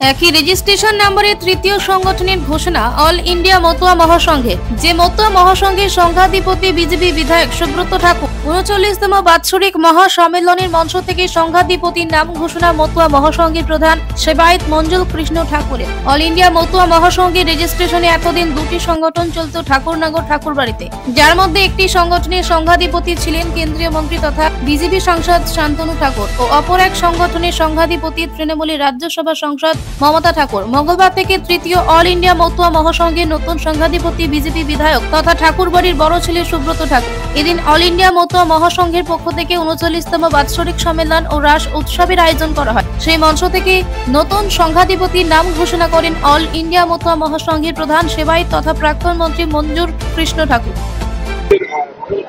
একই রেজিস্ট্রেশন নম্বরে তৃতীয় সংগঠনের ঘোষণা অল ইন্ডিয়া মতুয়া মহাসংঘে। যে মতুয়া মহাসংঘের সংঘাধিপতি বিজেপি বিধায়ক সুব্রত ঠাকুর ৩৯তম বাৎসরিক মহাসম্মেলনের মঞ্চ থেকে সংঘাধিপতির নাম ঘোষণা মতুয়া মহাসংঘের প্রধান সেবায়েত মঞ্জুল কৃষ্ণ ঠাকুরের। অল ইন্ডিয়া মতুয়া মহাসংঘের রেজিস্ট্রেশনে এতদিন দুটি সংগঠন চলত ঠাকুরনগর ঠাকুরবাড়িতে, যার মধ্যে একটি সংগঠনের সংঘাধিপতি ছিলেন কেন্দ্রীয় মন্ত্রী তথা বিজেপি সাংসদ শান্তনু ঠাকুর ও অপর এক সংগঠনের সংঘাধিপতি তৃণমূলের রাজ্যসভা সাংসদ মমতা ঠাকুর। মঙ্গলবার থেকে তৃতীয় অল ইন্ডিয়া মতুয়া মহাসংঘের নতুন সংঘাধিপতি বিজেপি বিধায়ক তথা ঠাকুরবাড়ির বড় ছেলে সুব্রত ঠাকুর। এদিন অল ইন্ডিয়া মতুয়া মহাসংঘের পক্ষ থেকে ৩৯তম বাৎসরিক সম্মেলন ও রাস উৎসবের আয়োজন করা হয়। সেই মঞ্চ থেকে নতুন সংঘাধিপতির নাম ঘোষণা করেন অল ইন্ডিয়া মতুয়া মহাসংঘের প্রধান সেবায়েত তথা প্রাক্তন মন্ত্রী মঞ্জুর কৃষ্ণ ঠাকুর।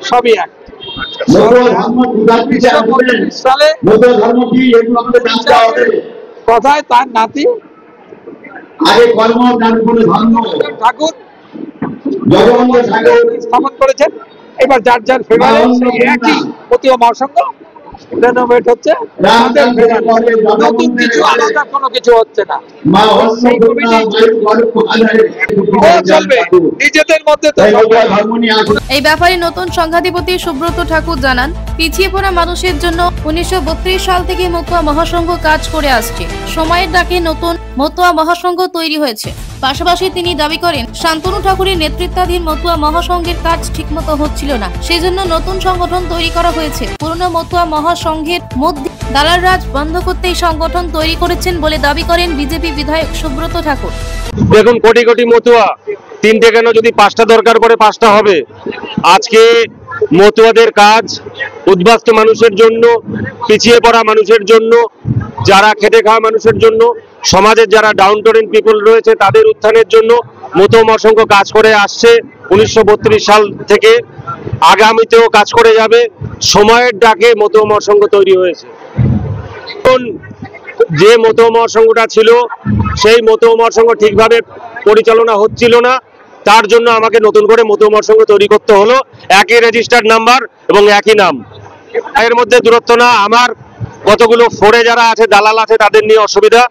সবই এক কথায় তার নাতি ঠাকুর স্থাপন করেছেন। এবার যার যার ফেভারে একই মতুয়া মহাসংঘ রেনোভেট হচ্ছে, নতুন কিছু আলাদা কোনো কিছু হচ্ছে না। চলবে নিজেদের মধ্যে। এই ব্যাপারে নতুন সংঘাধিপতি সুব্রত ঠাকুর জানান, পিছিয়ে পড়া মানুষের জন্য ১৯৩২ সাল থেকে মতুয়া মহাসংঘ কাজ করে আসছে। সময়ের ডাকে নতুন মতুয়া মহাসংঘ তৈরি হয়েছে। পাশাপাশি তিনি দাবি করেন, শান্তনু ঠাকুরের নেতৃত্বাধীন মতুয়া মহাসংঘের কাজ ঠিকমতো হচ্ছিল না, সেজন্য নতুন সংগঠন তৈরি করা হয়েছে। পুরনো মতুয়া মহাসংঘের মধ্যে দালাল রাজ বন্ধ করতে এই সংগঠন তৈরি করেছেন বলে দাবি করেন বিজেপি বিধায়ক সুব্রত ঠাকুর। দেখুন, কোটি কোটি মতুয়া, তিনটে কেন, যদি পাঁচটা দরকার পড়ে পাঁচটা হবে। আজকে মতুয়াদের কাজ উদ্বাস্ত মানুষের জন্য, পিছিয়ে পড়া মানুষের জন্য, যারা খেটে খাওয়া মানুষের জন্য, সমাজের যারা ডাউন টোরেন পিপল রয়েছে তাদের উত্থানের জন্য মতুয়া মহাসংঘ কাজ করে আসছে ১৯৩২ সাল থেকে। আগামীতেও কাজ করে যাবে। সময়ের ডাকে মতুয়া মহাসংঘ তৈরি হয়েছে। যে মতুয়া মহাসংঘটা ছিল সেই মতুয়া মহাসংঘ ঠিকভাবে পরিচালনা হচ্ছিল না, তার জন্য আমাকে নতুন করে মতুয়া মহাসংঘ তৈরি করতে হলো। একই রেজিস্টার্ড নাম্বার এবং একই নাম, এর মধ্যে দূরত্ব না। আমার কতগুলো ফোরে যারা আছে, দালাল আছে, তাদের নিয়ে অসুবিধা,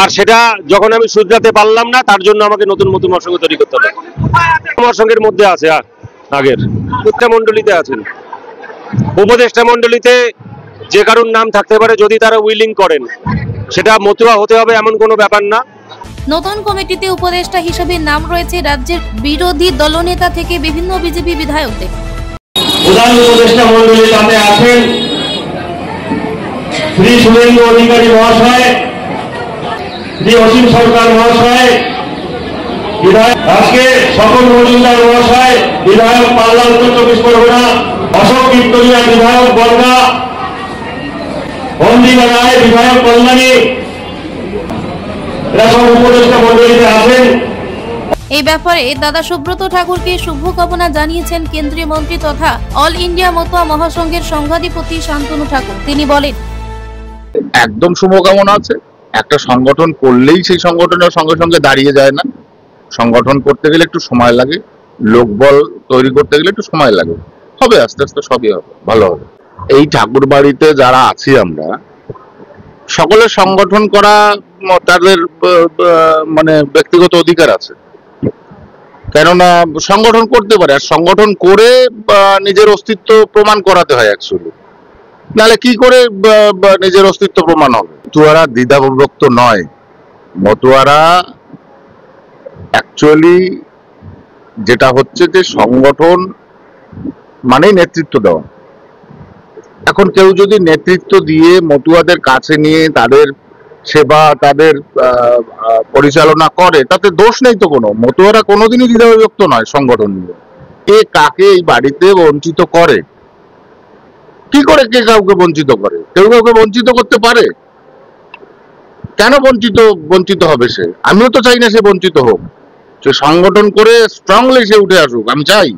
আর সেটা যখন আমি শুধরাতে পারলাম না, তার জন্য আমাকে নতুন মতুয়া মহাসংঘ তৈরি করতে হলো। মহাসংঘের মধ্যে আছে আগের উপদেষ্টা মন্ডলীতে আছেন। উপদেষ্টা মন্ডলীতে যে কারোর নাম থাকতে পারে যদি তারা উইলিং করেন, সেটা মতুয়া হতে হবে এমন কোনো ব্যাপার না। নতুন কমিটিতে উপদেষ্টা হিসেবে নাম রয়েছে রাজ্যের বিরোধী দলনেতা থেকে বিভিন্ন বিজেপি বিধায়কদের। প্রধান উপদেষ্টা মন্ডলীতে আছেন শ্রী শুভেন্দু অধিকারী মহাশয়, শ্রী অসীম সরকার মহাশয়, বিধায়ক আজকে সকল মজুমদার মহাশয়, বিধায়ক পাল্লা উত্তর ২৪ পরগনা, অশোক ভিক্টোরিয়া বিধায়ক বনগাঁ, অন্দিকা রায় বিধায়ক কল্যাণী, এরা সব উপদেষ্টা মন্ডলীতে আছেন। এই ব্যাপারে দাদা সুব্রত ঠাকুরকে শুভকামনা জানিয়েছেন কেন্দ্রীয় মন্ত্রী তথা অল ইন্ডিয়া মতুয়া মহাসংঘের সংঘাধিপতি শান্তনু ঠাকুর। তিনি বলেন, একদম শুভকামনা আছে। একটা সংগঠন করলেই সেই সংগঠনের সঙ্গে সঙ্গে দাঁড়িয়ে যায় না। সংগঠন করতে গেলে একটু সময় লাগে, লোকবল তৈরি করতে গেলে একটু সময় লাগে। হবে, আস্তে আস্তে সবই হবে, ভালো হবে। এই ঠাকুর বাড়িতে যারা আছি আমরা সকলের সংগঠন করা তাদের মানে ব্যক্তিগত অধিকার আছে, কেননা সংগঠন করতে পারে। আর সংগঠন করে নিজের অস্তিত্ব প্রমাণ করাতে হয় অ্যাকচুয়ালি, নাহলে কি করে নিজের অস্তিত্ব প্রমাণ হবে। মতুয়ারা দ্বিধাবিভক্ত নয়। মতুয়ারা অ্যাকচুয়ালি যেটা হচ্ছে যে সংগঠন মানেই নেতৃত্ব দেওয়া। এখন কেউ যদি নেতৃত্ব দিয়ে মতুয়াদের কাছে নিয়ে তাদের সেবা, তাদের পরিচালনা করে, তাতে দোষ নেই তো কোনো। মতুয়ারা কোনোদিনই দ্বিধাবিভক্ত নয় সংগঠন নিয়ে। কে কাকে এই বাড়িতে বঞ্চিত করে, কি করে কে কাউকে বঞ্চিত করে? কেউ কাউকে বঞ্চিত করতে পারে? কেন বঞ্চিত হবে সে? আমিও তো চাই না সে বঞ্চিত হোক। সে সংগঠন করে স্ট্রংলি সে উঠে আসুক, আমি চাই।